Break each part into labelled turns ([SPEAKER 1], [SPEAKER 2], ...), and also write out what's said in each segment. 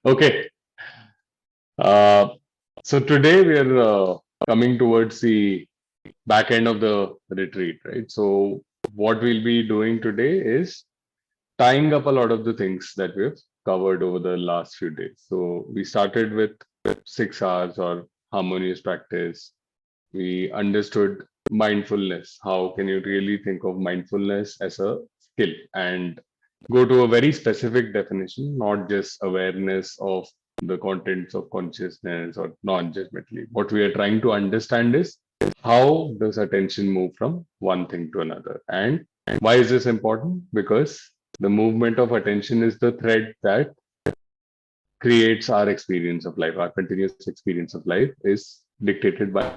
[SPEAKER 1] Okay. Uh, so today we are coming towards the back end of the retreat, right? So what we'll be doing today is tying up a lot of the things that we've covered over the last few days. So we started with 6 hours or harmonious practice. We understood mindfulness. How can you really think of mindfulness as a skill and go to a very specific definition, not just awareness of the contents of consciousness or non-judgmentally. What we are trying to understand is how does attention move from one thing to another, and why is this important? Because the movement of attention is the thread that creates our experience of life. Our continuous experience of life is dictated by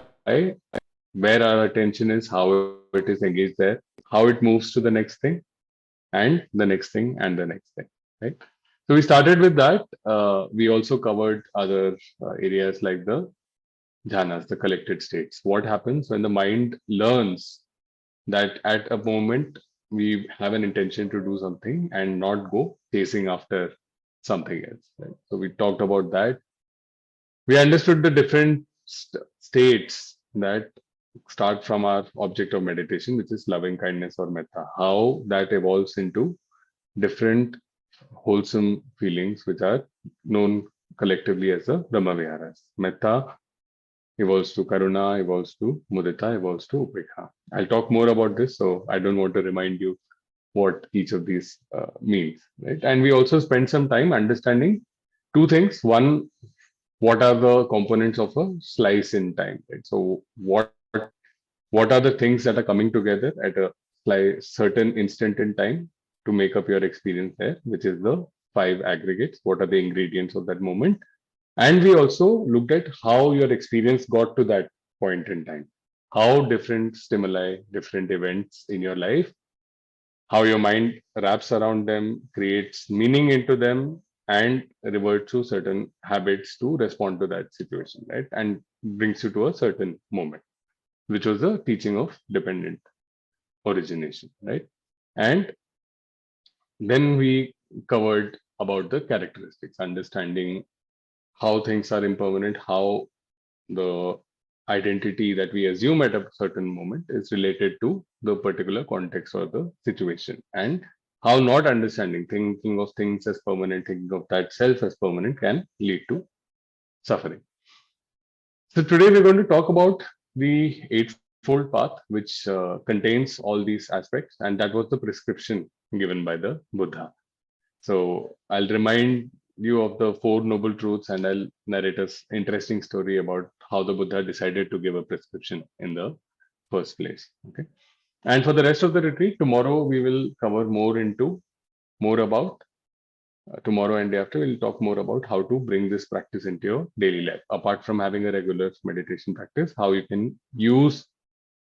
[SPEAKER 1] where our attention is, how it is engaged there, how it moves to the next thing, and the next thing, and the next thing. Right. So we started with that. We also covered other areas like the jhanas, the collected states. What happens when the mind learns that at a moment we have an intention to do something and not go chasing after something else. Right? So we talked about that. We understood the different states that start from our object of meditation, which is loving kindness or metta, how that evolves into different wholesome feelings, which are known collectively as the Brahma Viharas. Metta evolves to Karuna, evolves to Mudita, evolves to Upekha. I'll talk more about this, so I don't want to remind you what each of these means, right? And we also spend some time understanding two things. One, what are the components of a slice in time, right? So what are the things that are coming together at a certain instant in time to make up your experience there, which is the five aggregates. What are the ingredients of that moment? And we also looked at how your experience got to that point in time, how different stimuli, different events in your life, how your mind wraps around them, creates meaning into them, and reverts to certain habits to respond to that situation, right? And brings you to a certain moment, which was the teaching of dependent origination, right? And then we covered about the characteristics, understanding how things are impermanent, how the identity that we assume at a certain moment is related to the particular context or the situation, and how not understanding, thinking of things as permanent, thinking of that self as permanent can lead to suffering. So today we're going to talk about the Eightfold Path, which contains all these aspects, and that was the prescription given by the Buddha. So I'll remind you of the Four Noble Truths, and I'll narrate a interesting story about how the Buddha decided to give a prescription in the first place. Okay. And for the rest of the retreat, tomorrow we will cover more about tomorrow and day after we'll talk more about how to bring this practice into your daily life. Apart from having a regular meditation practice, how you can use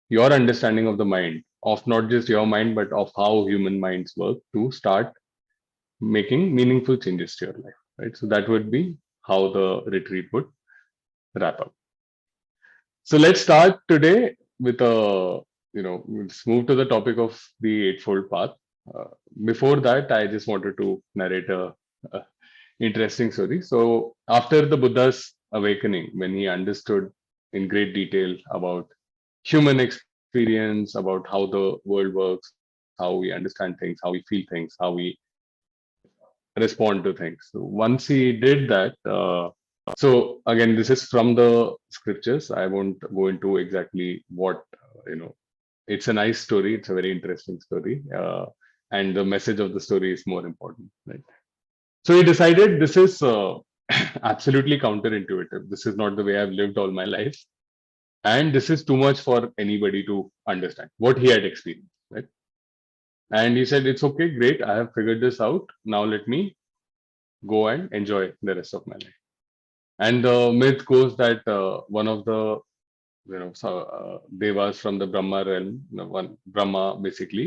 [SPEAKER 1] your understanding of the mind, of not just your mind, but of how human minds work to start making meaningful changes to your life, right? So that would be how the retreat would wrap up. So let's start today with let's move to the topic of the Eightfold Path. Uh, Before that, I just wanted to narrate a interesting story. So after the Buddha's awakening, when he understood in great detail about human experience, about how the world works, how we understand things, how we feel things, how we respond to things. So once he did that, so again, this is from the scriptures. I won't go into exactly what It's a nice story. It's a very interesting story, and the message of the story is more important, right? So he decided this is absolutely counterintuitive. This is not the way I've lived all my life, and this is too much for anybody to understand what he had experienced, right? And he said, "It's okay, great. I have figured this out. Now let me go and enjoy the rest of my life." And the myth goes that one of the devas from the Brahma realm, one Brahma basically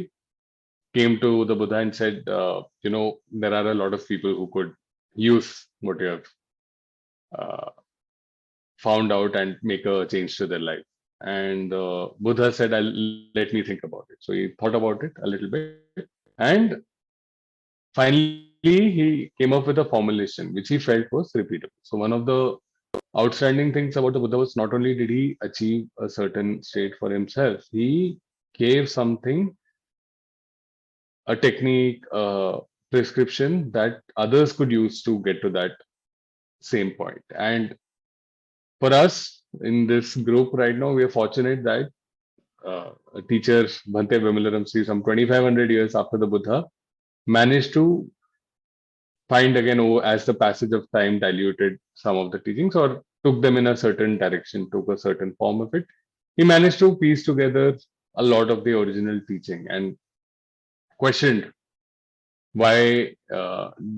[SPEAKER 1] came to the Buddha and said, there are a lot of people who could use what you have uh, found out and make a change to their life. And Buddha said, let me think about it. So he thought about it a little bit, and finally he he came up with a formulation which he felt was repeatable. So one of the outstanding things about the Buddha was not only did he achieve a certain state for himself, he gave something, a technique, a prescription that others could use to get to that same point. And for us in this group right now, we are fortunate that a teacher, Bhante Vimalaram Sri, some 2500 years after the Buddha, managed to find again, oh, as the passage of time diluted some of the teachings or took them in a certain direction, took a certain form of it. He managed to piece together a lot of the original teaching and questioned why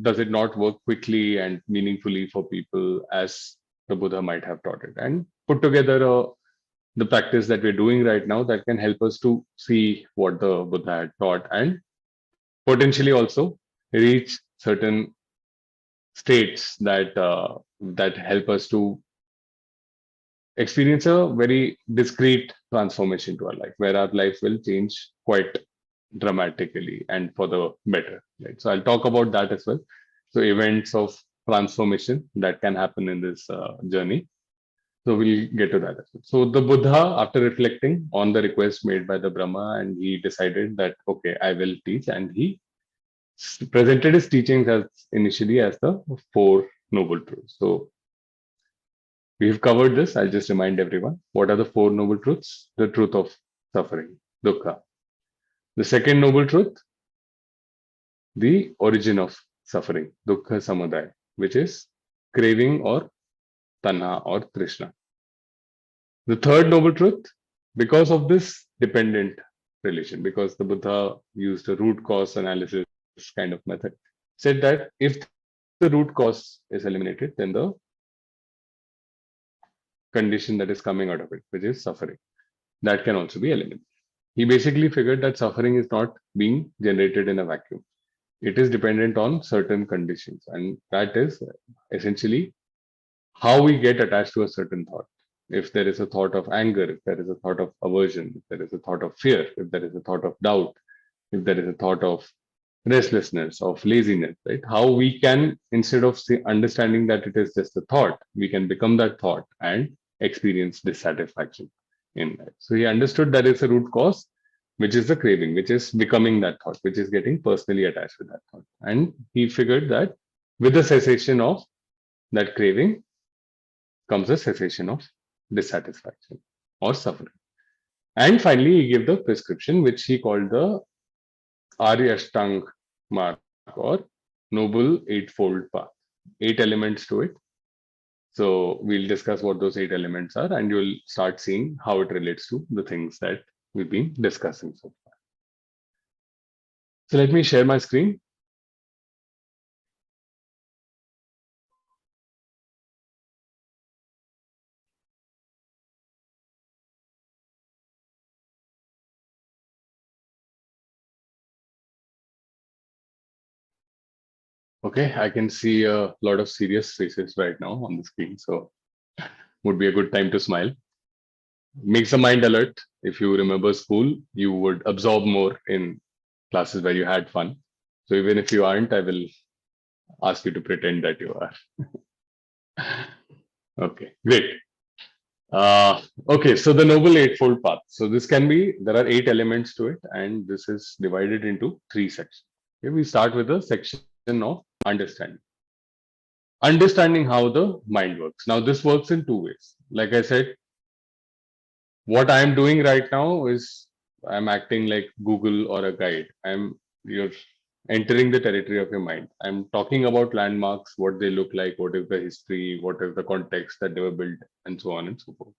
[SPEAKER 1] does it not work quickly and meaningfully for people as the Buddha might have taught it, and put together the practice that we're doing right now that can help us to see what the Buddha had taught and potentially also reach certain states that help us to experience a very discrete transformation to our life, where our life will change quite dramatically and for the better. Right. So I'll talk about that as well. So events of transformation that can happen in this journey. So we'll get to that as well. So the Buddha, after reflecting on the request made by the Brahma, and he decided that okay, I will teach, and he presented his teachings as initially as the four noble truths. So we've covered this. I'll just remind everyone what are the four noble truths: the truth of suffering, dukkha; the second noble truth, the origin of suffering, dukkha samudaya, which is craving or tanha or trishna; the third noble truth, because of this dependent relation, because the Buddha used a root cause analysis kind of method, said that if the root cause is eliminated, then the condition that is coming out of it, which is suffering, that can also be eliminated. He basically figured that suffering is not being generated in a vacuum. It is dependent on certain conditions, and that is essentially how we get attached to a certain thought. If there is a thought of anger, if there is a thought of aversion, if there is a thought of fear, if there is a thought of doubt, if there is a thought of restlessness, of laziness, right? How we can, instead of understanding that it is just a thought, we can become that thought and experience dissatisfaction in that. So he understood that it's a root cause, which is the craving, which is becoming that thought, which is getting personally attached with that thought. And he figured that with the cessation of that craving comes a cessation of dissatisfaction or suffering. And finally, he gave the prescription, which he called the Aryashtang mark or Noble Eightfold Path. 8 elements to it. So we'll discuss what those 8 elements are, and you'll start seeing how it relates to the things that we've been discussing so far. So let me share my screen. Okay, I can see a lot of serious faces right now on the screen, so would be a good time to smile. Makes the mind alert. If you remember school, you would absorb more in classes where you had fun. So even if you aren't, I will ask you to pretend that you are. Okay, great. Okay, so the Noble Eightfold Path. So this can be, there are 8 elements to it, and this is divided into 3 sections. Okay, we start with the section of understanding. Understanding how the mind works. Now, this works in 2 ways. Like I said, what I'm doing right now is I'm acting like Google or a guide. You're entering the territory of your mind. I'm talking about landmarks, what they look like, what is the history, what is the context that they were built, and so on and so forth.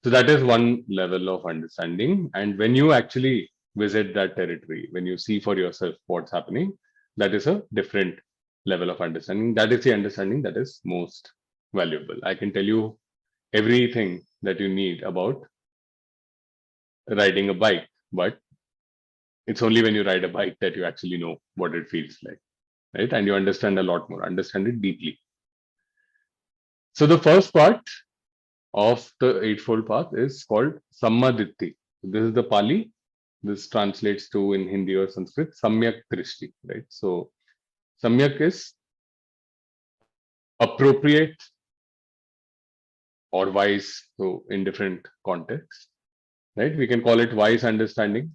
[SPEAKER 1] So that is one level of understanding. And when you actually visit that territory, when you see for yourself what's happening, that is a different level of understanding. That is the understanding that is most valuable. I can tell you everything that you need about riding a bike, but it's only when you ride a bike that you actually know what it feels like, right? And you understand a lot more, understand it deeply. So the first part of the Eightfold Path is called Sammaditthi. This is the Pali. This translates to in Hindi or Sanskrit Samyak Drishti, right? So Samyak is appropriate or wise, so in different contexts, right? We can call it wise understanding.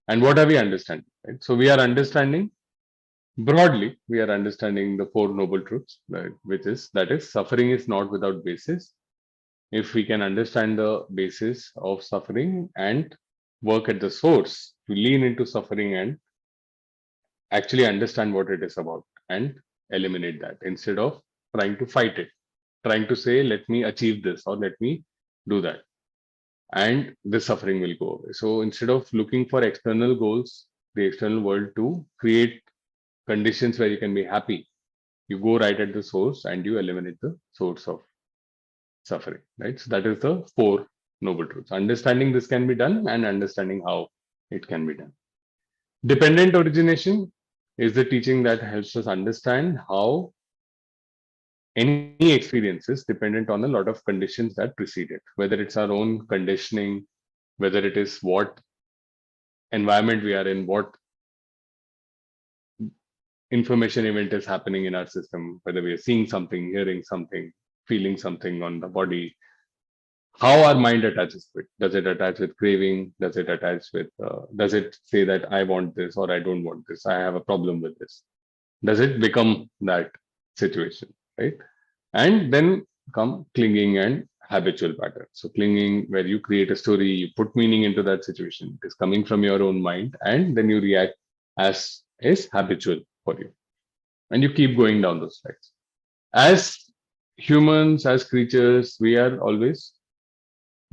[SPEAKER 1] And what are we understanding? Right? So we are understanding broadly, we are understanding the four noble truths, right? Which is that is suffering is not without basis. If we can understand the basis of suffering and work at the source to lean into suffering and actually understand what it is about and eliminate that instead of trying to fight it, trying to say, let me achieve this or let me do that. And this suffering will go away. So instead of looking for external goals, the external world to create conditions where you can be happy, you go right at the source and you eliminate the source of suffering, right? So that is the four noble truths. Understanding this can be done and understanding how it can be done. Dependent origination is the teaching that helps us understand how any experience is dependent on a lot of conditions that precede it, whether it's our own conditioning, whether it is what environment we are in, what information event is happening in our system, whether we are seeing something, hearing something, feeling something on the body, how our mind attaches to it. Does it attach with craving? Does it attach with, does it say that I want this or I don't want this? I have a problem with this. Does it become that situation, right? And then come clinging and habitual patterns. So clinging, where you create a story, you put meaning into that situation. It is coming from your own mind, and then you react as is habitual for you, and you keep going down those tracks. As humans, as creatures, we are always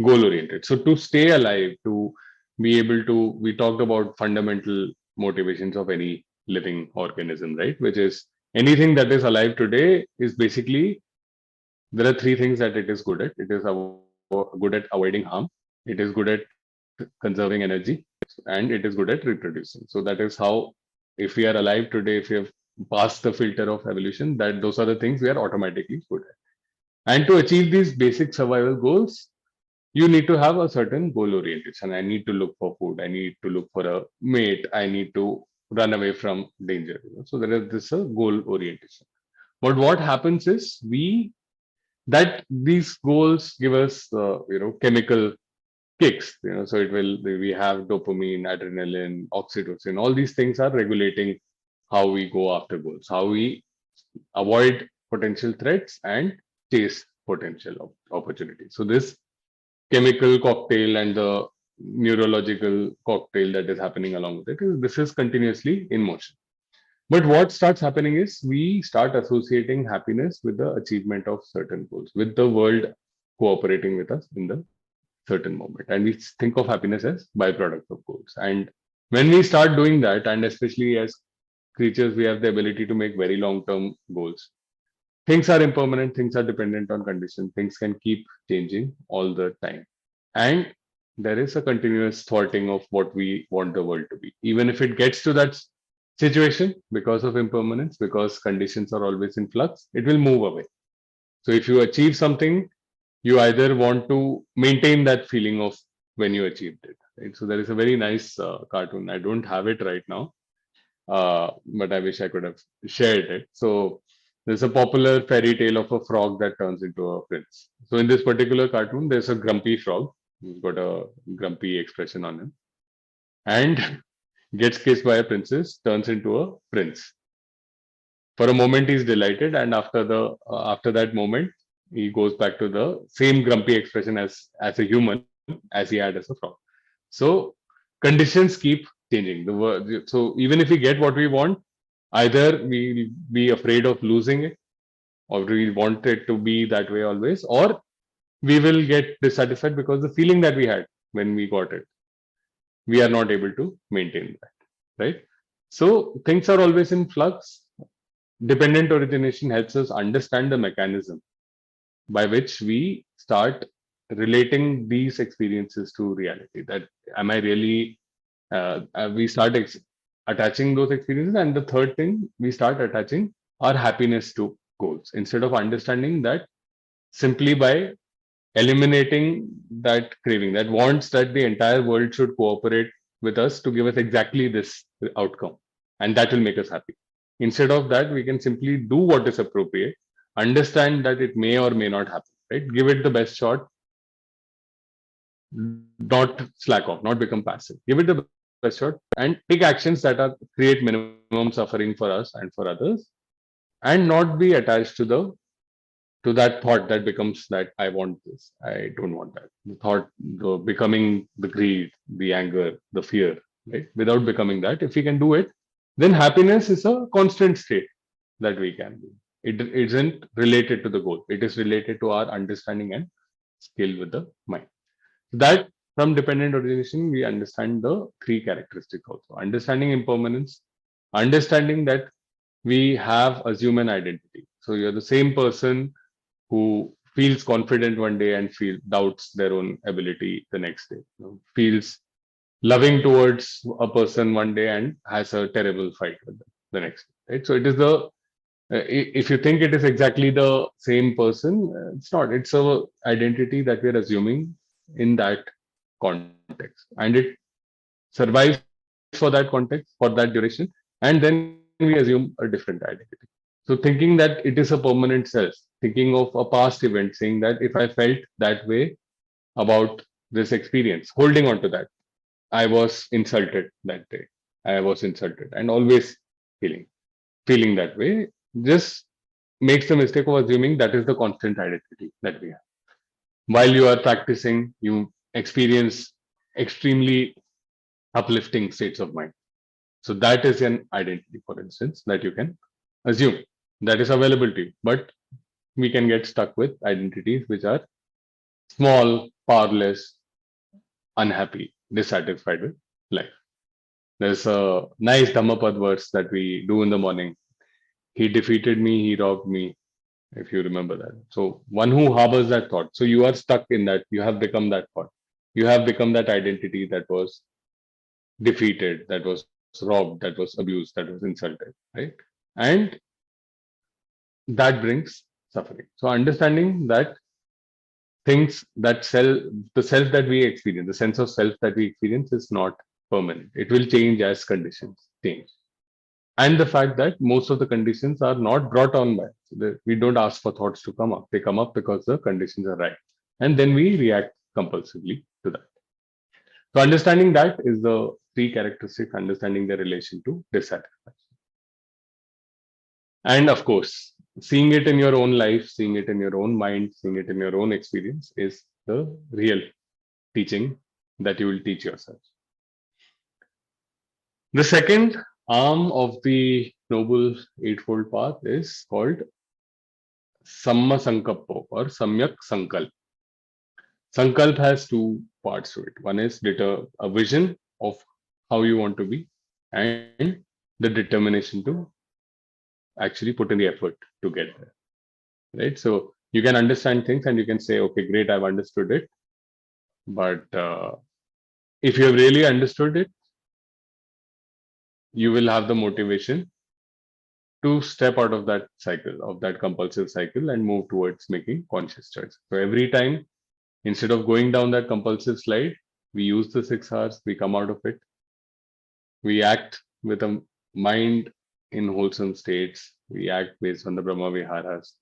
[SPEAKER 1] goal oriented. So to stay alive, to be able to, we talked about fundamental motivations of any living organism, right? Which is anything that is alive today is basically there are three things that it is good at. It is good at avoiding harm. It is good at conserving energy, and it is good at reproducing. So that is how, if we are alive today, if we have passed the filter of evolution, that those are the things we are automatically good at. And to achieve these basic survival goals, you need to have a certain goal orientation. I need to look for food. I need to look for a mate. I need to run away from danger. So there is this goal orientation. But what happens is that these goals give us chemical kicks. So we have dopamine, adrenaline, oxytocin. All these things are regulating how we go after goals, how we avoid potential threats and chase potential opportunities. So this chemical cocktail and the neurological cocktail that is happening along with it this is continuously in motion. But what starts happening is we start associating happiness with the achievement of certain goals, with the world cooperating with us in the certain moment. And we think of happiness as byproduct of goals. And when we start doing that, and especially as creatures, we have the ability to make very long-term goals. Things are impermanent, things are dependent on condition, things can keep changing all the time. And there is a continuous thwarting of what we want the world to be. Even if it gets to that situation because of impermanence, because conditions are always in flux, it will move away. So if you achieve something, you either want to maintain that feeling of when you achieved it. Right? So there is a very nice cartoon. I don't have it right now, but I wish I could have shared it. So there's a popular fairy tale of a frog that turns into a prince. So in this particular cartoon, there's a grumpy frog. He's got a grumpy expression on him and gets kissed by a princess, turns into a prince. For a moment, he's delighted, and after that moment, he goes back to the same grumpy expression as a human as he had as a frog. So conditions keep changing. So even if we get what we want, either we'll be afraid of losing it, or we want it to be that way always, or we will get dissatisfied because the feeling that we had when we got it, we are not able to maintain that, right? So things are always in flux. Dependent origination helps us understand the mechanism by which we start relating these experiences to reality. That am I really? We start attaching those experiences, and the third thing, we start attaching our happiness to goals instead of understanding that simply by eliminating that craving, that wants that the entire world should cooperate with us to give us exactly this outcome, and that will make us happy. Instead of that, we can simply do what is appropriate, understand that it may or may not happen, right? Give it the best shot, not slack off, not become passive. Give it the best shot and take actions that are create minimum suffering for us and for others, and not be attached to that thought that becomes that I want this, I don't want that. The thought, the becoming the greed, the anger, the fear, right? Without becoming that, if we can do it, then happiness is a constant state that we can do. It isn't related to the goal. It is related to our understanding and skill with the mind. That from dependent origination, we understand the three characteristics also. Understanding impermanence, understanding that we have assumed an identity. So you're the same person who feels confident one day and feel doubts their own ability the next day. Feels loving towards a person one day and has a terrible fight with them the next day. Right? So it is the if you think it is exactly the same person, it's not. It's a identity that we are assuming in that context, and it survives for that context for that duration, and then we assume a different identity. So thinking that it is a permanent self, thinking of a past event, saying that if I felt that way about this experience, holding on to that, I was insulted that day. I was insulted, and always feeling feeling that way just makes the mistake of assuming that is the constant identity that we have. While you are practicing, you experience extremely uplifting states of mind. So that is an identity, for instance, that you can assume that is available to you. But we can get stuck with identities which are small, powerless, unhappy, dissatisfied with life. There's a nice Dhammapad verse that we do in the morning. He defeated me, he robbed me, if you remember that. So one who harbors that thought. So you are stuck in that. You have become that thought. You have become that identity that was defeated, that was robbed, that was abused, that was insulted, right? And that brings suffering. So understanding that things that the self that we experience, the sense of self that we experience is not permanent. It will change as conditions change. And the fact that most of the conditions are not brought on by we don't ask for thoughts to come up, they come up because the conditions are right, and then we react compulsively to that. So understanding that is the three characteristics, understanding the relation to dissatisfaction. And of course, seeing it in your own life, seeing it in your own mind, seeing it in your own experience is the real teaching that you will teach yourself. The second arm of the Noble Eightfold Path is called Samma Sankappo or Samyak Sankalp. Sankalp has two parts to it. One is a vision of how you want to be, and the determination to actually put in the effort to get there. Right? So you can understand things and you can say, okay, great, I've understood it. But if you have really understood it, you will have the motivation to step out of that cycle, of that compulsive cycle, and move towards making conscious choice. So every time, instead of going down that compulsive slide, we use the 6 hours, we come out of it, we act with a mind in wholesome states, we act based on the Brahma Viharas,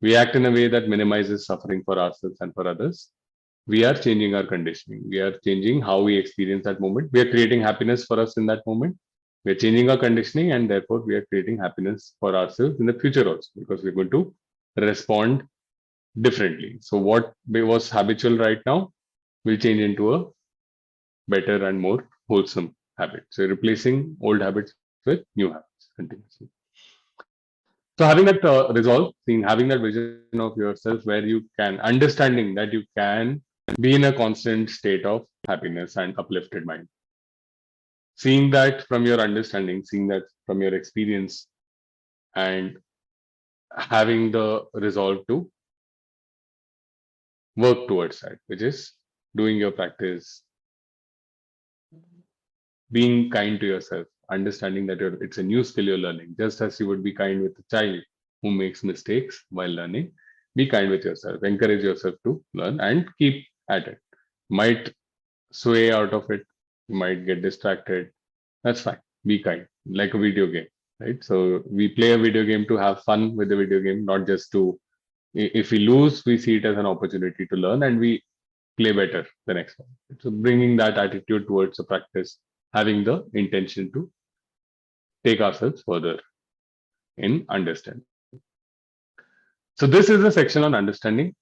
[SPEAKER 1] we act in a way that minimizes suffering for ourselves and for others. We are changing our conditioning. We are changing how we experience that moment. We are creating happiness for us in that moment. We are changing our conditioning, and therefore we are creating happiness for ourselves in the future also, because we're going to respond differently. So what was habitual right now will change into a better and more wholesome habit. So replacing old habits with new habits continuously. So having that resolve, having that vision of yourself where you can, understanding that you can be in a constant state of happiness and uplifted mind. Seeing that from your understanding, seeing that from your experience, and having the resolve to work towards that, which is doing your practice, being kind to yourself, understanding that it's a new skill you're learning, just as you would be kind with a child who makes mistakes while learning. Be kind with yourself, encourage yourself to learn and keep at it. Might sway out of it, you might get distracted. That's fine. Be kind, like a video game. right? So we play a video game to have fun with the video game, not just to, if we lose, we see it as an opportunity to learn and we play better the next one. So bringing that attitude towards the practice, having the intention to take ourselves further in understanding. So this is a section on understanding,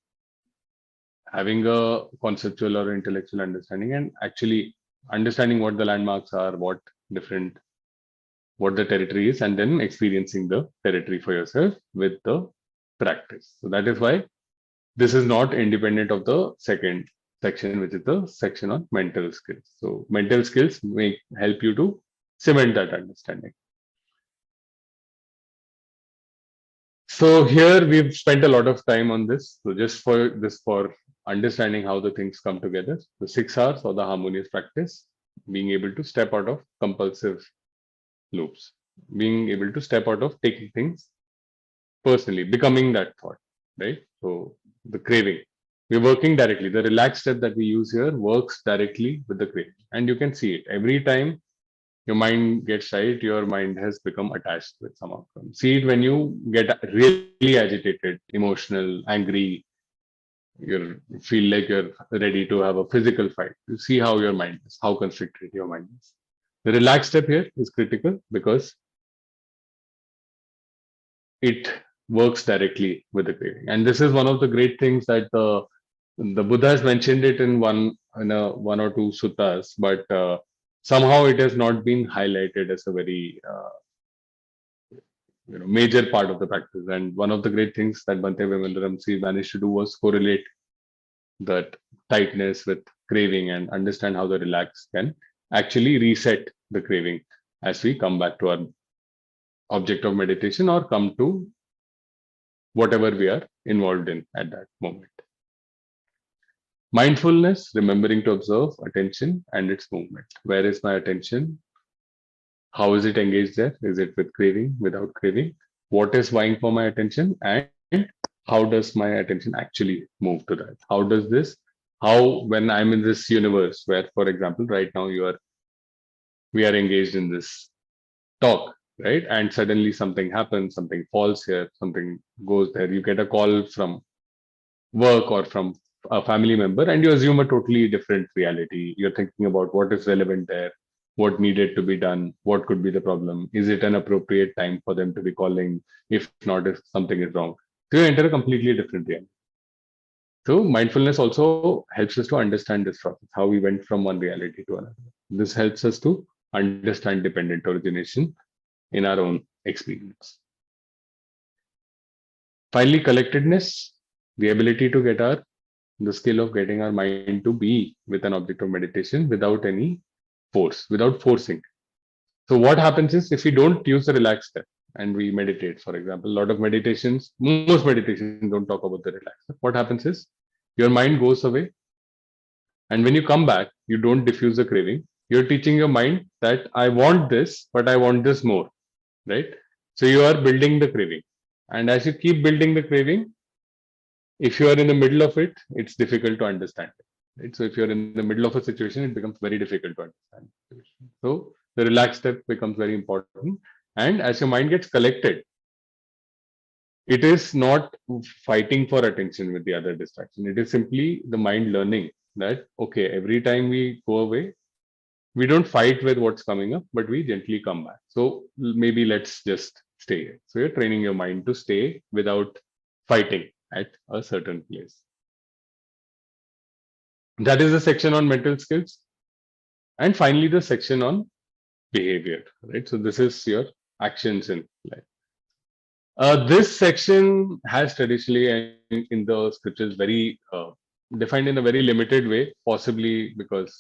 [SPEAKER 1] having a conceptual or intellectual understanding, and actually understanding what the landmarks are, different what the territory is, and then experiencing the territory for yourself with the practice. So that is why this is not independent of the second section, which is the section on mental skills. So mental skills may help you to cement that understanding. So here we've spent a lot of time on this. So just for understanding how the things come together, the 6 R's or the harmonious practice, being able to step out of compulsive loops, being able to step out of taking things personally, becoming that thought, right? So the craving, we're working directly. The relaxed step that we use here works directly with the craving, and you can see it every time your mind gets right, your mind has become attached with some outcome. See it when you get really agitated, emotional, angry, you feel like you're ready to have a physical fight. You see how your mind is, how constricted your mind is. The relaxed step here is critical because it works directly with the craving. And this is one of the great things that the Buddha has mentioned it in one or two suttas, but somehow it has not been highlighted as a very major part of the practice. And one of the great things that Bhante Vimalanramsi managed to do was correlate that tightness with craving and understand how the relax can actually reset the craving as we come back to our object of meditation or come to whatever we are involved in at that moment. Mindfulness, remembering to observe attention and its movement. Where is my attention? How is it engaged there? Is it with craving, without craving? What is vying for my attention? And how does my attention actually move to that? How does this, how when I'm in this universe where, for example, right now we are engaged in this talk, right? And suddenly something happens, something falls here, something goes there. You get a call from work or from a family member and you assume a totally different reality. You're thinking about what is relevant there, what needed to be done, what could be the problem, is it an appropriate time for them to be calling, if not, if something is wrong. So you enter a completely different reality. So mindfulness also helps us to understand this process, how we went from one reality to another. This helps us to understand dependent origination in our own experience. Finally, collectedness, the ability to get the skill of getting our mind to be with an object of meditation without any force, without forcing. So what happens is if we don't use the relaxed step and we meditate, for example, a lot of meditations, most meditations don't talk about the relaxed step. What happens is your mind goes away, and when you come back, you don't diffuse the craving. You're teaching your mind that I want this, but I want this more, right? So you are building the craving. And as you keep building the craving, if you are in the middle of it, it's difficult to understand it, right? So if you're in the middle of a situation, it becomes very difficult to understand the situation. So the relaxed step becomes very important. And as your mind gets collected, it is not fighting for attention with the other distraction. It is simply the mind learning that, okay, every time we go away, we don't fight with what's coming up, but we gently come back. So maybe let's just stay here. So you're training your mind to stay without fighting at a certain place. That is the section on mental skills. And finally, the section on behavior, right? So this is your actions in life. This section has traditionally in the scriptures very defined in a very limited way, possibly because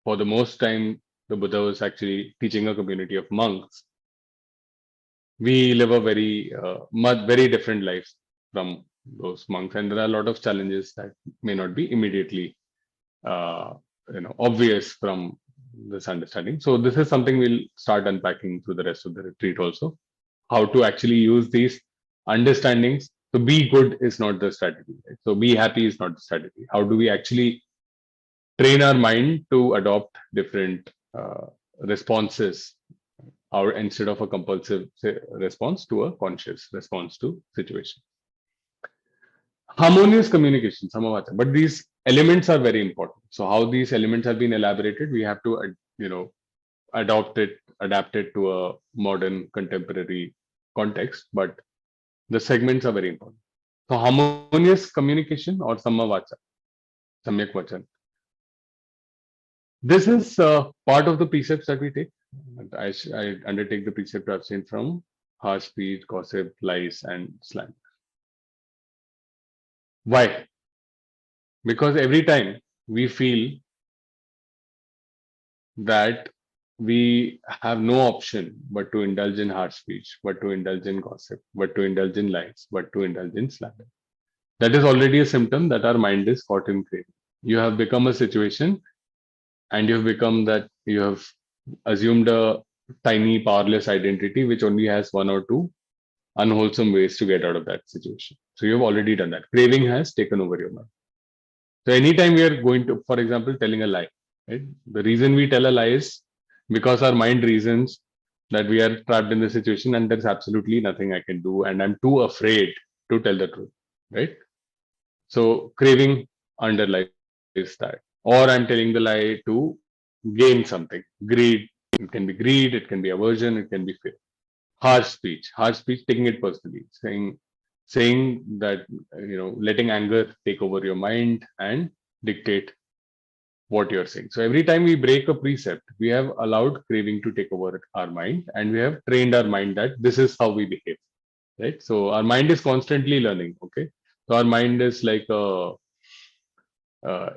[SPEAKER 1] for the most time the Buddha was actually teaching a community of monks. We live a very different lives from those monks, and there are a lot of challenges that may not be immediately uh, obvious from this understanding. So this is something we'll start unpacking through the rest of the retreat also. How to actually use these understandings. So be good is not the strategy. Right? So be happy is not the strategy. How do we actually train our mind to adopt different responses or instead of a compulsive response to a conscious response to situation. Harmonious communication, samavata. But these elements are very important. So how these elements have been elaborated, we have to, adapt it to a modern contemporary context. But the segments are very important. So harmonious communication or sammavacha, samyak vachan. This is part of the precepts that we take. I undertake the precept to abstain from harsh speech, gossip, lies, and slang. Why? Because every time we feel that we have no option but to indulge in harsh speech, but to indulge in gossip, but to indulge in lies, but to indulge in slander. That is already a symptom that our mind is caught in craving. You have become a situation and you have become that you have assumed a tiny, powerless identity which only has one or two unwholesome ways to get out of that situation. So you have already done that. Craving has taken over your mind. So anytime we are going to, for example, telling a lie, right? The reason we tell a lie is because our mind reasons that we are trapped in the situation and there's absolutely nothing I can do and I'm too afraid to tell the truth, right? So craving underlies that. Or I'm telling the lie to gain something. Greed. It can be greed, it can be aversion, it can be fear. Harsh speech, taking it personally, saying that letting anger take over your mind and dictate what you're saying. So every time we break a precept, we have allowed craving to take over our mind, and we have trained our mind that this is how we behave, right? So our mind is constantly learning. Okay, so our mind is like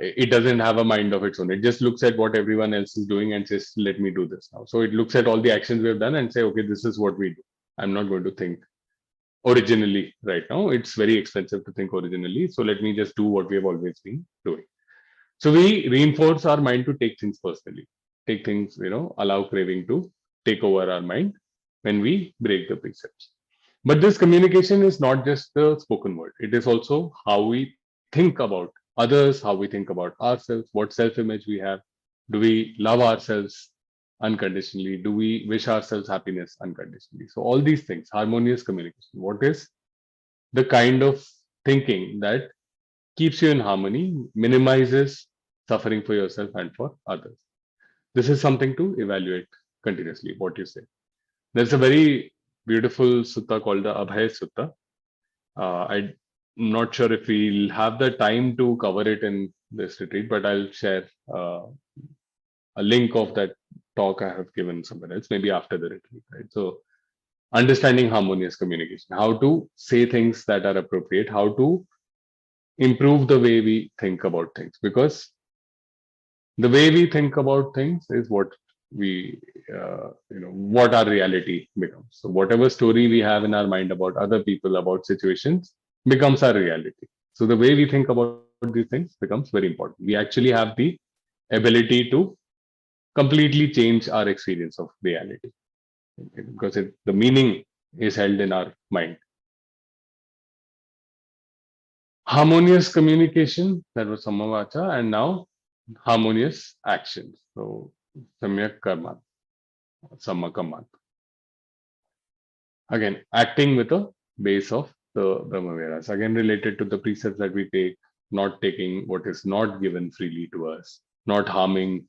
[SPEAKER 1] it doesn't have a mind of its own. It just looks at what everyone else is doing and says, "Let me do this now." So it looks at all the actions we have done and say, "Okay, this is what we do." I'm not going to think originally right now. It's very expensive to think originally. So let me just do what we have always been doing. So we reinforce our mind to take things personally, take things, allow craving to take over our mind when we break the precepts. But this communication is not just the spoken word, it is also how we think about others, how we think about ourselves, what self image we have. Do we love ourselves unconditionally? Do we wish ourselves happiness unconditionally? So, all these things, harmonious communication. What is the kind of thinking that keeps you in harmony, minimizes suffering for yourself and for others? This is something to evaluate continuously. What you say. There's a very beautiful sutta called the Abhay Sutta. I'm not sure if we'll have the time to cover it in this retreat, but I'll share a link of that talk I have given somewhere else, maybe after the retreat. Right. So, understanding harmonious communication, how to say things that are appropriate, how to improve the way we think about things, because the way we think about things is what we what our reality becomes. So whatever story we have in our mind about other people, about situations, becomes our reality. So the way we think about these things becomes very important. We actually have the ability to completely change our experience of reality, because the meaning is held in our mind. Harmonious communication, that was Samavacha, and now harmonious actions. So Samyak Karma, Samakamat. Again, acting with a base of the Brahmaviharas. Again, related to the precepts that we take, not taking what is not given freely to us, not harming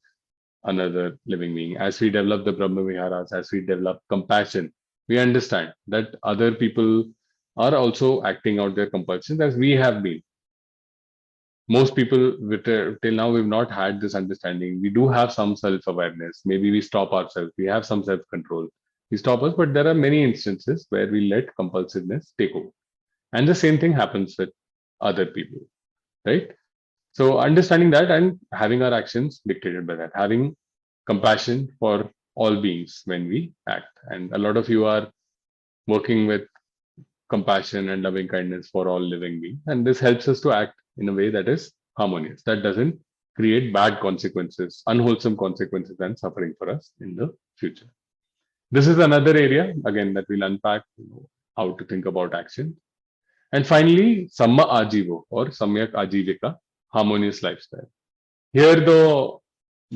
[SPEAKER 1] another living being. As we develop the Brahmaviharas, as we develop compassion, we understand that other people are also acting out their compulsions as we have been. Most people till now we've not had this understanding. We do have some self-awareness. Maybe we stop ourselves. We have some self-control. We stop us, but there are many instances where we let compulsiveness take over. And the same thing happens with other people, right? So understanding that and having our actions dictated by that, having compassion for all beings when we act. And a lot of you are working with compassion and loving kindness for all living beings. And this helps us to act in a way that is harmonious, that doesn't create bad consequences, unwholesome consequences, and suffering for us in the future. This is another area, again, that we'll unpack, how to think about action. And finally, Samma Ajivo or Samyak Ajivika, harmonious lifestyle. Here, the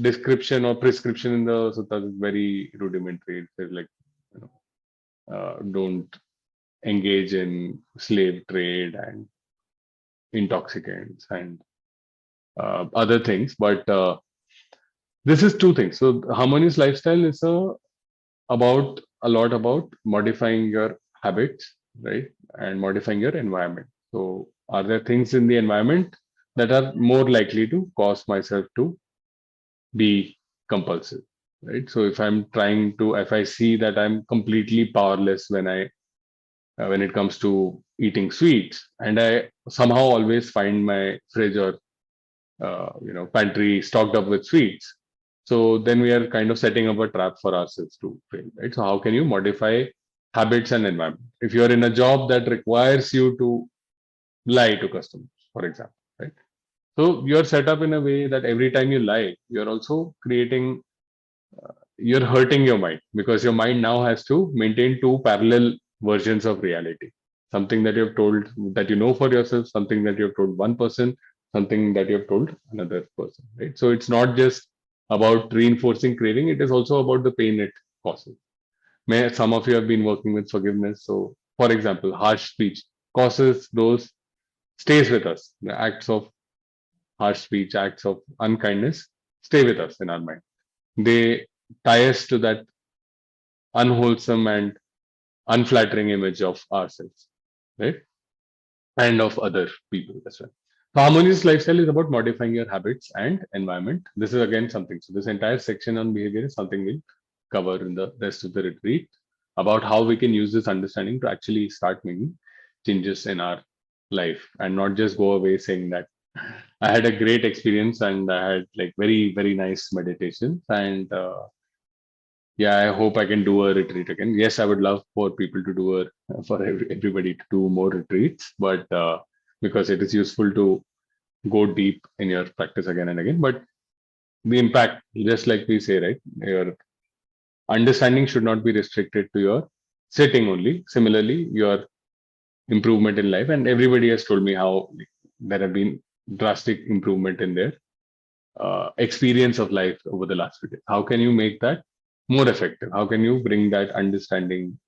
[SPEAKER 1] description or prescription in the suttas is very rudimentary. It says like don't engage in slave trade and intoxicants and other things. But this is two things. So harmonious lifestyle is about a lot about modifying your habits, right, and modifying your environment. So are there things in the environment that are more likely to cause myself to be compulsive, right? So if I see that I'm completely powerless when it comes to eating sweets, and I somehow always find my fridge or pantry stocked up with sweets, so then we are kind of setting up a trap for ourselves to fail, right? So how can you modify habits and environment if you're in a job that requires you to lie to customers, for example, right? So you're set up in a way that every time you lie, you're also creating you're hurting your mind, because your mind now has to maintain two parallel versions of reality, something that you have told, that you know for yourself, something that you have told one person, something that you have told another person, right? So it's not just about reinforcing craving, it is also about the pain it causes. Some of you have been working with forgiveness. So for example, harsh speech causes those, stays with us. The acts of harsh speech, acts of unkindness stay with us in our mind. They tie us to that unwholesome and unflattering image of ourselves, right? And of other people as well. So harmonious lifestyle is about modifying your habits and environment. This is again something. So this entire section on behavior is something we'll cover in the rest of the retreat, about how we can use this understanding to actually start making changes in our life and not just go away saying that I had a great experience and I had like very, very nice meditations and yeah, I hope I can do a retreat again. Yes, I would love for people to do everybody to do more retreats, but because it is useful to go deep in your practice again and again. But the impact, just like we say, right, your understanding should not be restricted to your sitting only. Similarly, your improvement in life, and everybody has told me how there have been drastic improvement in their experience of life over the last few days. How can you make that more effective? How can you bring that understanding,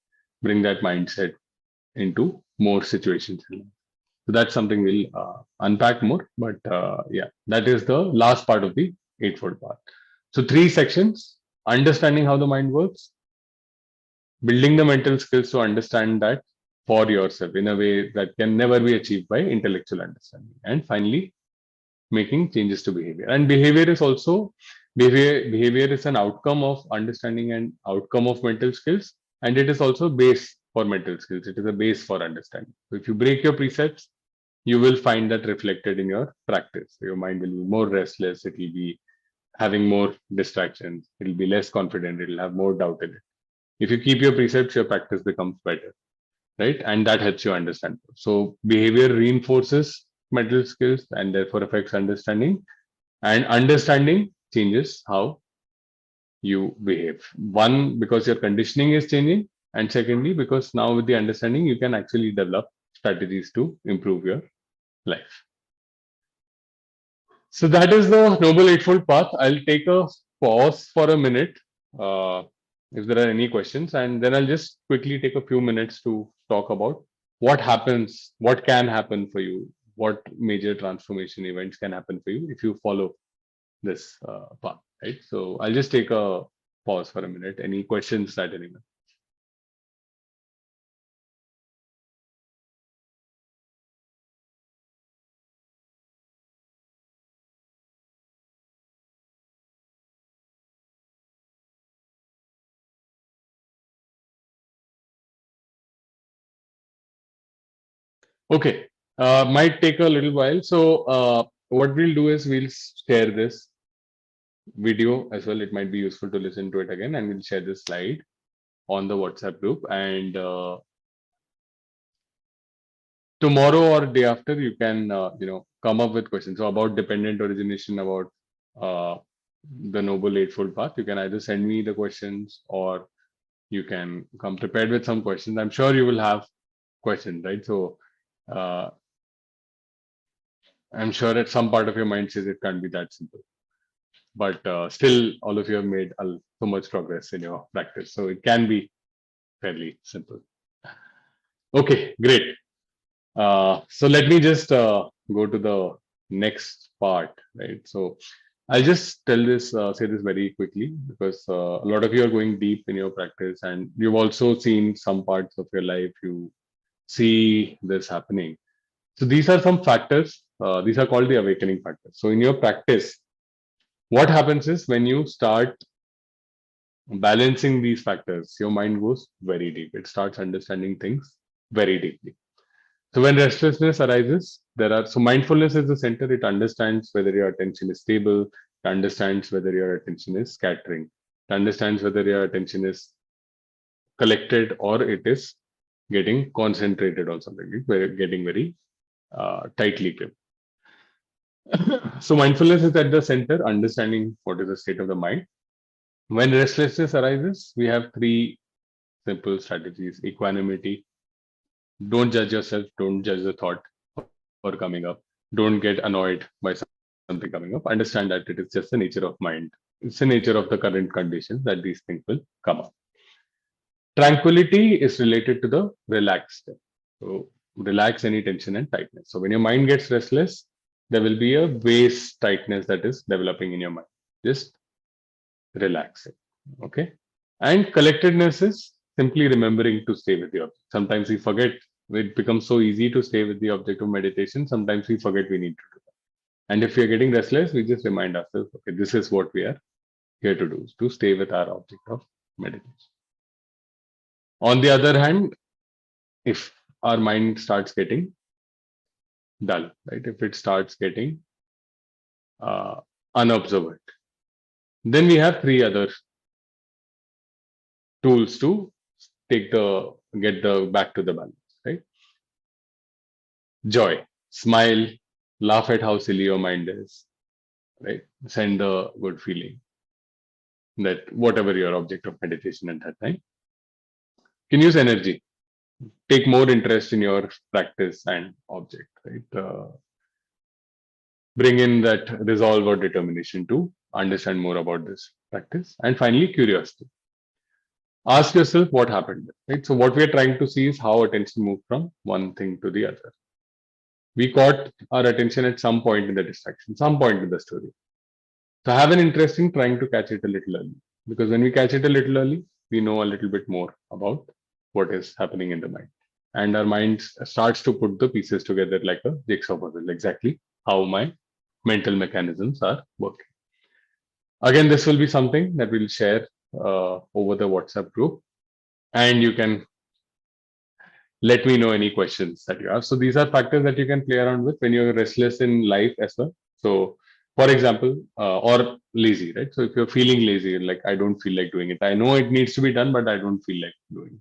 [SPEAKER 1] bring that mindset into more situations in life? So that's something we'll unpack more. But yeah, that is the last part of the Eightfold Path. So three sections: understanding how the mind works, building the mental skills to understand that for yourself in a way that can never be achieved by intellectual understanding, and finally making changes to behavior. And behavior is also behavior is an outcome of understanding and outcome of mental skills, and it is also base for mental skills. It is a base for understanding. So if you break your precepts, you will find that reflected in your practice. Your mind will be more restless, it will be having more distractions, it will be less confident, it will have more doubt in it. If you keep your precepts, your practice becomes better, right? And that helps you understand. So behavior reinforces mental skills and therefore affects understanding, and understanding changes how you behave. One, because your conditioning is changing, and secondly, because now with the understanding, you can actually develop strategies to improve your life. So that is the Noble Eightfold Path. I'll take a pause for a minute uh, if there are any questions, and then I'll just quickly take a few minutes to talk about what happens, what can happen for you, what major transformation events can happen for you if you follow this path, right? So I'll just take a pause for a minute. Any questions that anyone? Okay, might take a little while. So what we'll do is we'll share this video as well. It might be useful to listen to it again, and we'll share this slide on the WhatsApp group. And tomorrow or day after, you can come up with questions. So about dependent origination, about uh, the Noble Eightfold Path, you can either send me the questions or you can come prepared with some questions. I'm sure you will have questions, right? So uh, I'm sure at some part of your mind says it can't be that simple, but still, all of you have made so much progress in your practice, so it can be Fairly simple. Okay, great. So let me just go to the next part, right? So I'll just say this very quickly because a lot of you are going deep in your practice, and you've also seen some parts of your life you see this happening. So these are some factors. These are called the awakening factors. So in your practice, what happens is when you start balancing these factors, your mind goes very deep. It starts understanding things very deeply. So when restlessness arises, mindfulness is the center. It understands whether your attention is stable, it understands whether your attention is scattering, it understands whether your attention is collected or it is getting concentrated on something, getting very tightly gripped. So mindfulness is at the center, understanding what is the state of the mind. When restlessness arises, we have three simple strategies: equanimity. Don't judge yourself. Don't judge the thought for coming up. Don't get annoyed by something coming up. Understand that it is just the nature of mind. It's the nature of the current conditions that these things will come up. Tranquility is related to the relaxed. So relax any tension and tightness. So when your mind gets restless, there will be a base tightness that is developing in your mind. Just relax it. Okay. And collectedness is simply remembering to stay with the object. Sometimes we forget. It becomes so easy to stay with the object of meditation. Sometimes we forget we need to do that. And if we are getting restless, we just remind ourselves, okay, this is what we are here to do, to stay with our object of meditation. On the other hand, if our mind starts getting dull, right? If it starts getting uh, unobservant, then we have three other tools to get the back to the balance, right? Joy, smile, laugh at how silly your mind is, right? Send the good feeling that whatever your object of meditation at that time can use energy, take more interest in your practice and object, right? Bring in that resolve or determination to understand more about this practice. And finally, curiosity. Ask yourself what happened, right? So what we are trying to see is how attention moved from one thing to the other. We caught our attention at some point in the distraction, some point in the story. So have an interest in trying to catch it a little early. Because when we catch it a little early, we know a little bit more about what is happening in the mind. And our mind starts to put the pieces together like a jigsaw puzzle, exactly how my mental mechanisms are working. Again, this will be something that we'll share over the WhatsApp group, and you can let me know any questions that you have. So these are factors that you can play around with when you're restless in life as well. So, for example, or lazy, right? So if you're feeling lazy, like I don't feel like doing it, I know it needs to be done, but I don't feel like doing it.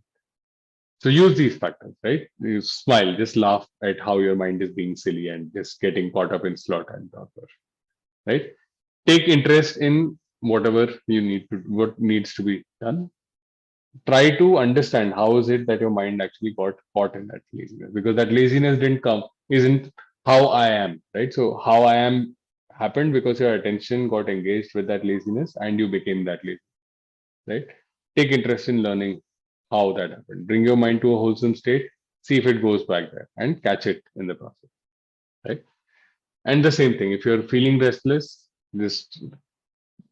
[SPEAKER 1] So use these factors, right? You smile, just laugh at how your mind is being silly and just getting caught up in slot and dogger, right? Take interest in whatever you need to, what needs to be done. Try to understand how is it that your mind actually got caught in that laziness, because that laziness didn't come, isn't how I am, right? So how I am happened because your attention got engaged with that laziness and you became that lazy, right? Take interest in learning how that happened. Bring your mind to a wholesome state, see if it goes back there and catch it in the process, right? And the same thing, if you're feeling restless, just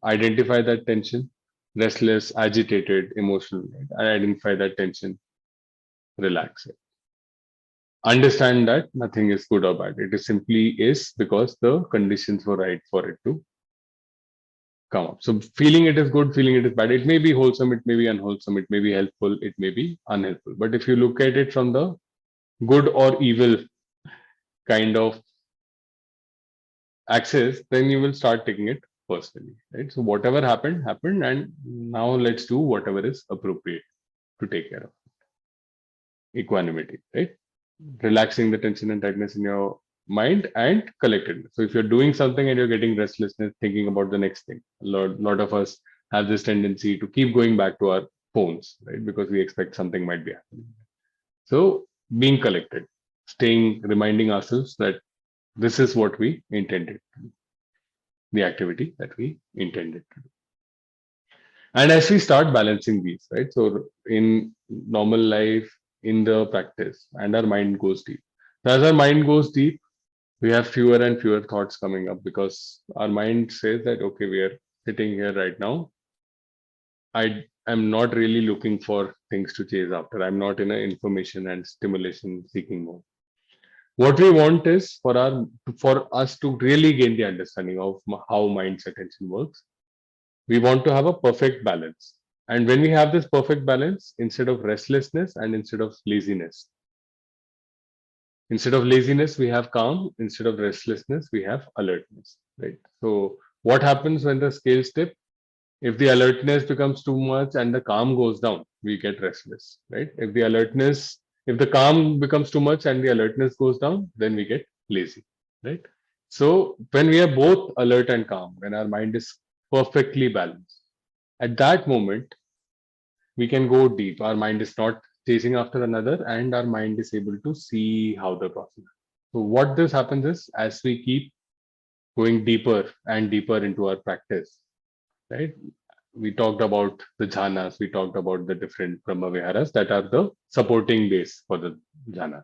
[SPEAKER 1] identify that tension, restless, agitated, emotional, right? And identify that tension, relax it. Understand that nothing is good or bad. It is simply is because the conditions were right for it to come up. So feeling it is good, feeling it is bad. It may be wholesome, it may be unwholesome, it may be helpful, it may be unhelpful. But if you look at it from the good or evil kind of axis, then you will start taking it personally, right? So whatever happened, happened, and now let's do whatever is appropriate to take care of. Equanimity, right? Relaxing the tension and tightness in your mind and collectedness. So if you're doing something and you're getting restlessness, thinking about the next thing, lot of us have this tendency to keep going back to our phones, right? Because we expect something might be happening. So being collected, staying, reminding ourselves that this is what we intended to do, the activity that we intended to do. And as we start balancing these, right? So in normal life, in the practice, and our mind goes deep. So as our mind goes deep, we have fewer and fewer thoughts coming up because our mind says that, okay, we are sitting here right now. I am not really looking for things to chase after. I'm not in an information and stimulation seeking mode. What we want is for us to really gain the understanding of how mind's attention works. We want to have a perfect balance. And when we have this perfect balance, instead of laziness, we have calm. Instead of restlessness, we have alertness. Right. So what happens when the scales tip? If the alertness becomes too much and the calm goes down, we get restless. Right. If the calm becomes too much and the alertness goes down, then we get lazy. Right. So when we are both alert and calm, when our mind is perfectly balanced, at that moment we can go deep. Our mind is not chasing after another, and our mind is able to see how the process. So what this happens is, as we keep going deeper and deeper into our practice, right? We talked about the jhanas, we talked about the different Brahma Viharas that are the supporting base for the jhanas.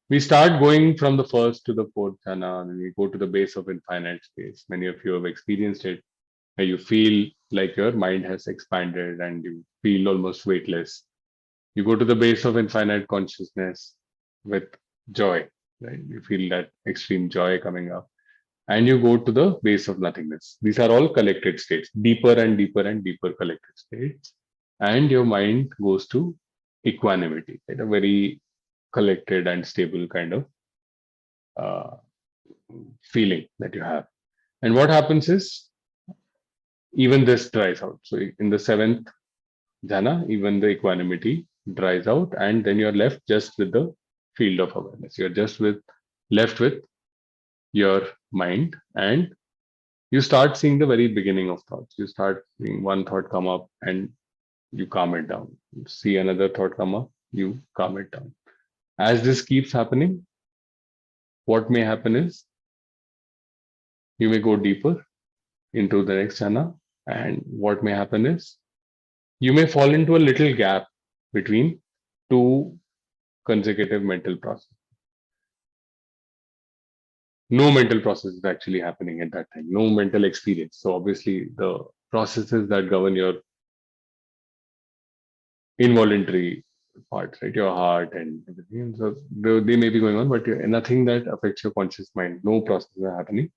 [SPEAKER 1] We start going from the first to the fourth jhana, and we go to the base of infinite space. Many of you have experienced it, where you feel like your mind has expanded and you feel almost weightless. You go to the base of infinite consciousness with joy, right? You feel that extreme joy coming up, and you go to the base of nothingness. These are all collected states, deeper and deeper and deeper collected states, and your mind goes to equanimity, right? A very collected and stable kind of uh, feeling that you have. And what happens is, even this dries out. So in the seventh jhana, even the equanimity dries out, and then you're left just with the field of awareness. You're just left with your mind, and you start seeing the very beginning of thoughts. You start seeing one thought come up, and you calm it down. You see another thought come up, you calm it down. As this keeps happening, what may happen is you may go deeper into the next jhana, and what may happen is you may fall into a little gap between two consecutive mental processes. No mental process is actually happening at that time, no mental experience. So obviously the processes that govern your involuntary parts, right, your heart and everything, so they may be going on, but nothing that affects your conscious mind, no processes are happening.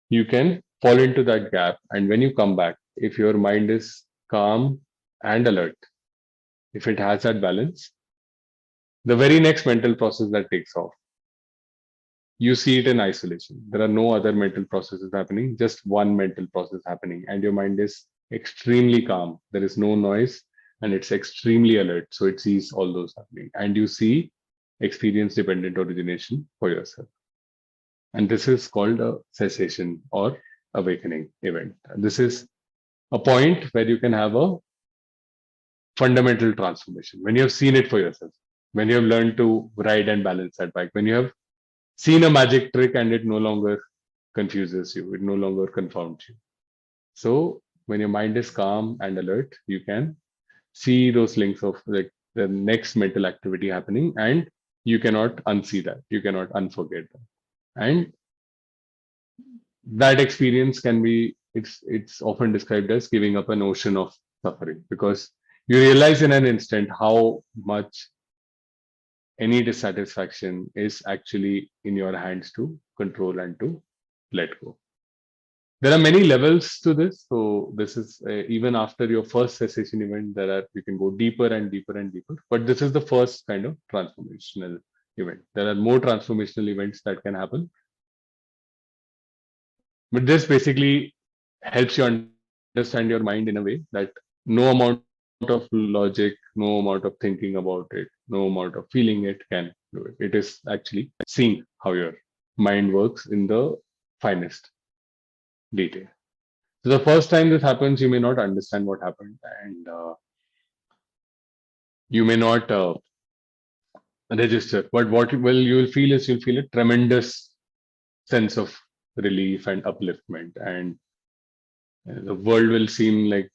[SPEAKER 1] You can fall into that gap, and when you come back, if your mind is calm and alert, if it has that balance, the very next mental process that takes off, you see it in isolation. There are no other mental processes happening, just one mental process happening, and your mind is extremely calm. There is no noise, and it's extremely alert. So it sees all those happening, and you see experience dependent origination for yourself. And this is called a cessation or awakening event. This is a point where you can have a fundamental transformation when you have seen it for yourself, when you have learned to ride and balance that bike, when you have seen a magic trick and it no longer confuses you, it no longer confounds you. So when your mind is calm and alert, you can see those links of like the next mental activity happening, and you cannot unsee that, you cannot unforget that. And that experience can be, it's often described as giving up an ocean of suffering, because you realize in an instant how much any dissatisfaction is actually in your hands to control and to let go. There are many levels to this. So this is even after your first cessation event, there are, you can go deeper and deeper and deeper. But this is the first kind of transformational event. There are more transformational events that can happen. But this basically helps you understand your mind in a way that no amount of logic, no amount of thinking about it, no amount of feeling it can do it. It is actually seeing how your mind works in the finest detail. So the first time this happens, you may not understand what happened, and you may not register. But what you will feel is, you'll feel a tremendous sense of relief and upliftment, and The world will seem like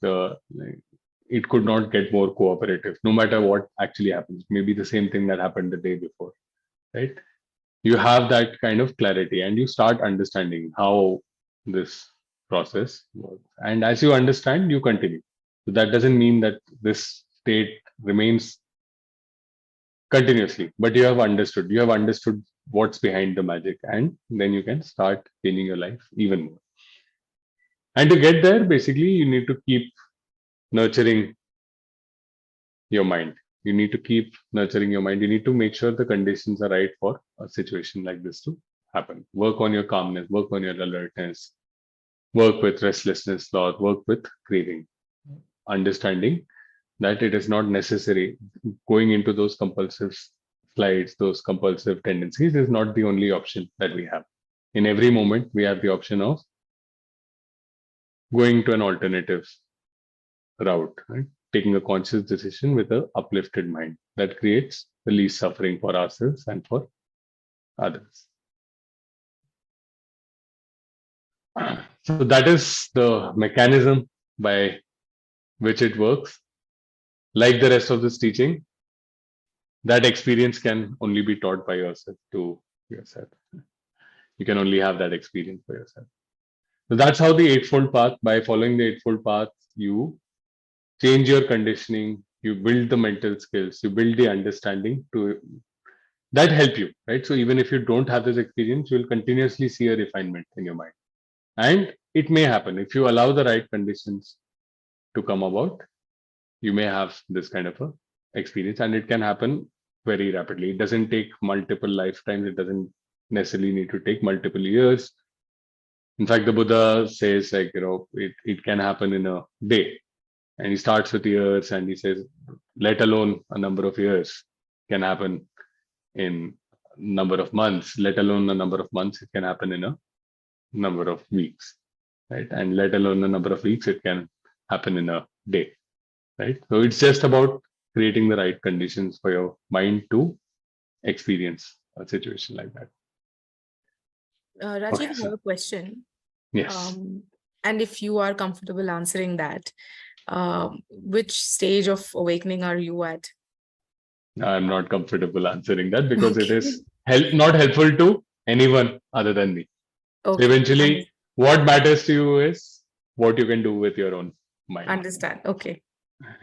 [SPEAKER 1] it could not get more cooperative, no matter what actually happens. Maybe the same thing that happened the day before, right? You have that kind of clarity, and you start understanding how this process works. And as you understand, you continue. So that doesn't mean that this state remains continuously, but you have understood. You have understood what's behind the magic, and then you can start changing your life even more. And to get there, basically, you need to keep nurturing your mind. You need to keep nurturing your mind. You need to make sure the conditions are right for a situation like this to happen. Work on your calmness, work on your alertness, work with restlessness, thought, work with craving, understanding that it is not necessary. Going into those compulsive slides, those compulsive tendencies is not the only option that we have. In every moment, we have the option of going to an alternative route, right? Taking a conscious decision with an uplifted mind that creates the least suffering for ourselves and for others. So that is the mechanism by which it works. Like the rest of this teaching, that experience can only be taught by yourself to yourself. You can only have that experience for yourself. So that's how the Eightfold Path, by following the Eightfold Path, you change your conditioning, you build the mental skills, you build the understanding to that help you, right? So even if you don't have this experience, you will continuously see a refinement in your mind. And it may happen if you allow the right conditions to come about, you may have this kind of a experience, and it can happen very rapidly. It doesn't take multiple lifetimes, it doesn't necessarily need to take multiple years. In fact, the Buddha says, like, it can happen in a day. And he starts with years and he says, let alone a number of years can happen in number of months, let alone a number of months, it can happen in a number of weeks, right? And let alone a number of weeks, it can happen in a day, right? So it's just about creating the right conditions for your mind to experience a situation like that.
[SPEAKER 2] Rajiv,
[SPEAKER 1] Okay,
[SPEAKER 2] I
[SPEAKER 1] so
[SPEAKER 2] have a question.
[SPEAKER 1] yes,
[SPEAKER 2] And if you are comfortable answering that, which stage of awakening are you at?
[SPEAKER 1] I'm not comfortable answering that because it
[SPEAKER 2] Okay.
[SPEAKER 1] is not helpful to anyone other than me. So
[SPEAKER 2] Okay.
[SPEAKER 1] eventually, what matters to you is what you can do with your own mind.
[SPEAKER 2] Understand. Okay.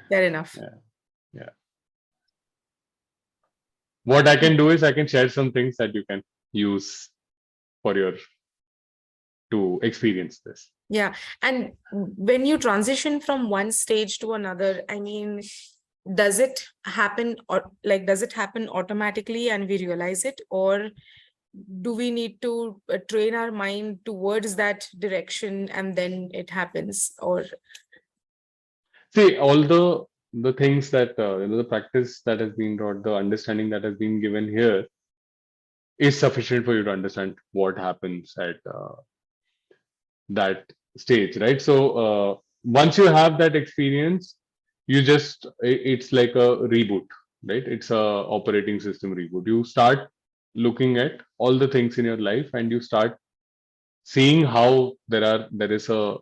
[SPEAKER 2] Fair enough.
[SPEAKER 1] Yeah, yeah. What I can do is I can share some things that you can use for your to experience this.
[SPEAKER 2] Yeah. And when you transition from one stage to another, I mean, does it happen, or like, does it happen automatically and we realize it, or do we need to train our mind towards that direction and then it happens? Or
[SPEAKER 1] See, all the things that the practice that has been taught, the understanding that has been given here is sufficient for you to understand what happens at that stage, right? So once you have that experience, you just it's like a reboot, right? It's a operating system reboot. You start looking at all the things in your life, and you start seeing how there is a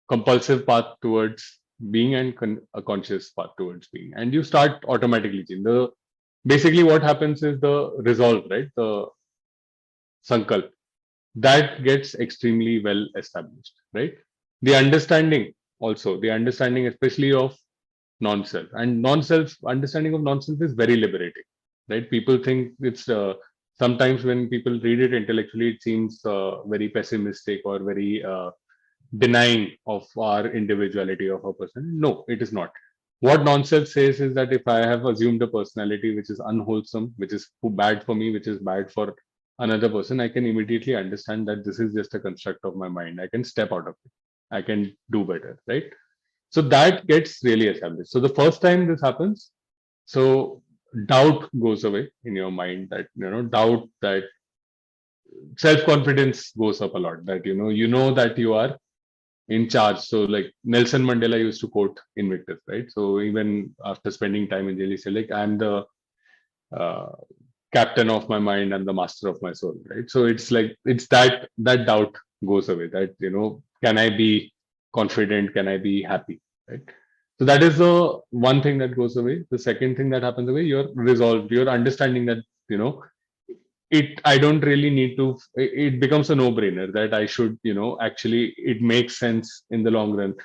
[SPEAKER 1] compulsive path towards being and a conscious path towards being, and you start automatically changing the basically what happens is the resolve, right? The sankalp that gets extremely well established, right? The understanding also, the understanding especially of non-self, and non-self understanding of non-self is very liberating, right? People think it's sometimes when people read it intellectually, it seems very pessimistic or very denying of our individuality of a person. No, it is not. What non-self says is that if I have assumed a personality which is unwholesome, which is bad for me, which is bad for another person, I can immediately understand that this is just a construct of my mind. I can step out of it. I can do better, right? So that gets really established. So the first time this happens, so doubt goes away in your mind, that doubt, that self-confidence goes up a lot, that you know that you are in charge. So like Nelson Mandela used to quote Invictus, right? So even after spending time in jail, he said, like, I'm the uh, captain of my mind and the master of my soul, right? So it's like it's that doubt goes away, that Can I be confident? Can I be happy? Right. So that is the one thing that goes away. The second thing that happens away, you're resolved. You're understanding that, I don't really need to. It becomes a no-brainer that I should, actually, it makes sense in the long run.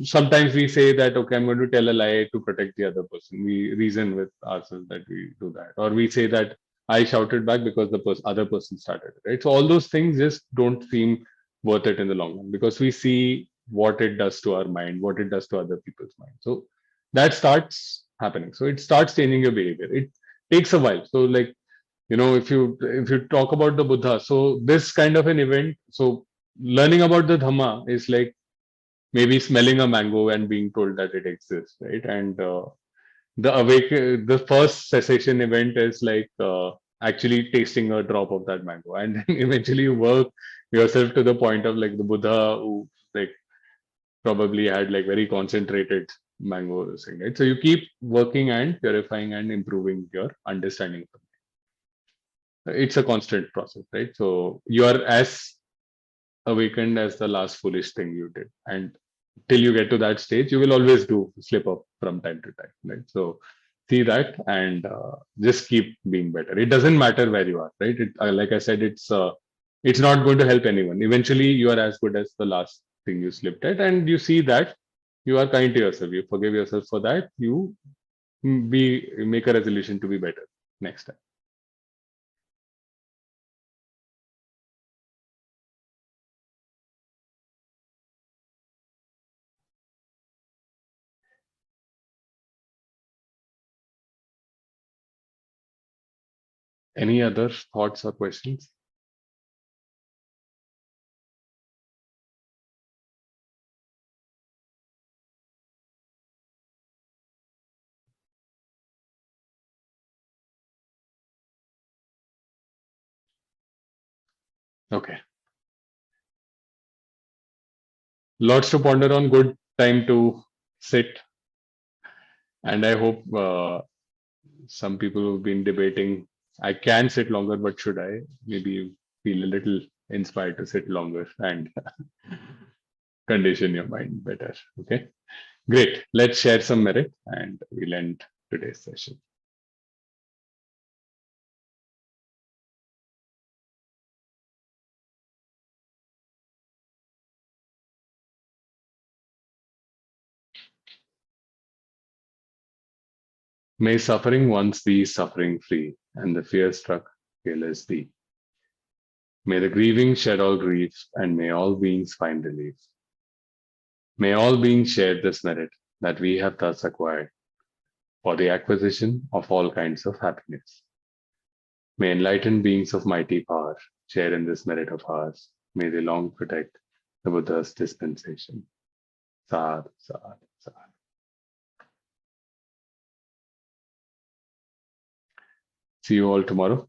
[SPEAKER 1] Sometimes we say that, okay, I'm going to tell a lie to protect the other person. We reason with ourselves that we do that, or we say that I shouted back because the other person started, right? So all those things just don't seem worth it in the long run, because we see what it does to our mind, what it does to other people's mind. So that starts happening. So it starts changing your behavior. It takes a while. So, like, if you talk about the Buddha, so this kind of an event, so learning about the Dhamma is like maybe smelling a mango and being told that it exists, right? And the first cessation event is like actually tasting a drop of that mango, and then eventually you work yourself to the point of like the Buddha, who like probably had like very concentrated mango thing, right? So you keep working and purifying and improving your understanding. It's a constant process, right? So you are as awakened as the last foolish thing you did, and till you get to that stage, you will always do slip up from time to time, right? So see that, and just keep being better. It doesn't matter where you are, right? Like I said, it's not going to help anyone. Eventually you are as good as the last thing you slipped at, and you see that you are kind to yourself, you forgive yourself for that, you be make a resolution to be better next time. Any other thoughts or questions? Okay, lots to ponder on. Good time to sit. And I hope some people who've been debating, I can sit longer, but should I? Maybe you feel a little inspired to sit longer and condition your mind better. Okay, great. Let's share some merit and we'll end today's session. May suffering once be suffering free, and the fear struck fearless be. May the grieving shed all grief, and may all beings find relief. May all beings share this merit that we have thus acquired for the acquisition of all kinds of happiness. May enlightened beings of mighty power share in this merit of ours. May they long protect the Buddha's dispensation. Sad, sad, sad. See you all tomorrow.